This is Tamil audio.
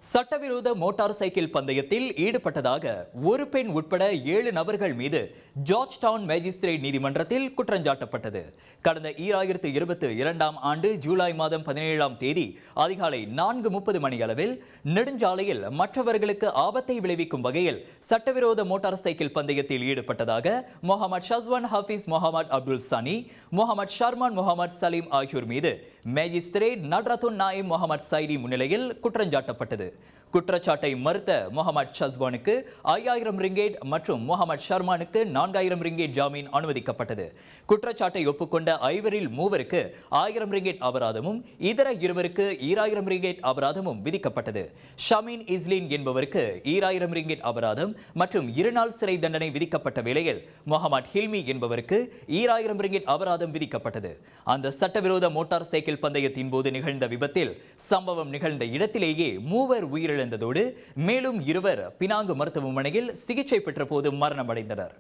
சட்டவிரோத மோட்டார் சைக்கிள் பந்தயத்தில் ஈடுபட்டதாக ஒரு பெண் உட்பட 7 நபர்கள் மீது ஜார்ஜ் டவுன் மேஜிஸ்திரேட் நீதிமன்றத்தில் குற்றஞ்சாட்டப்பட்டது. கடந்த 2022ஆம் ஆண்டு ஜூலை மாதம் 17ஆம் தேதி அதிகாலை 4:30 மணியளவில் நெடுஞ்சாலையில் மற்றவர்களுக்கு ஆபத்தை விளைவிக்கும் வகையில் சட்டவிரோத மோட்டார் சைக்கிள் பந்தயத்தில் ஈடுபட்டதாக முகமது ஷஸ்வான் ஹபீஸ், முகமது அப்துல் சனி, முகமது ஷர்மான், முகமது சலீம் ஆகியோர் மீது மேஜிஸ்திரேட் நட்ரத்துன் நாயிம் முகமது சைடி முன்னிலையில் குற்றஞ்சாட்டப்பட்டது. குற்றச்சாட்டை மறுத்த முகமது ஷஸ்வானுக்கு 5000 ரிங்கேட் மற்றும் முகமது ஷர்மானுக்கு 4000 ரிங்கேட் ஜாமீன் அனுமதிக்கப்பட்டது. குற்றச்சாட்டை ஒப்புக்கொண்ட ஐவரில் 3 1000 ரிங்கேட் அபராதமும் இதர 2 2000 ரிங்கேட் அபராதமும் விதிக்கப்பட்டது. ஷமீன் இஸ்லின் என்பவருக்கு 2000 ரிங்கேட் அபராதம் மற்றும் 2 நாள் சிறை தண்டனை விதிக்கப்பட்ட வேளையில் முகமது ஹில்மி என்பவருக்கு 2000 ரிங்கேட் அபராதம் விதிக்கப்பட்டது. அந்த சட்டவிரோத மோட்டார் சைக்கிள் பந்தயத்தின் போது நிகழ்ந்த விபத்தில் சம்பவம் நிகழ்ந்த இடத்திலேயே 3 உயிரிழந்ததோடு மேலும் 2 பினாங்கு மருத்துவமனையில் சிகிச்சை பெற்ற போது மரணமடைந்தனர்.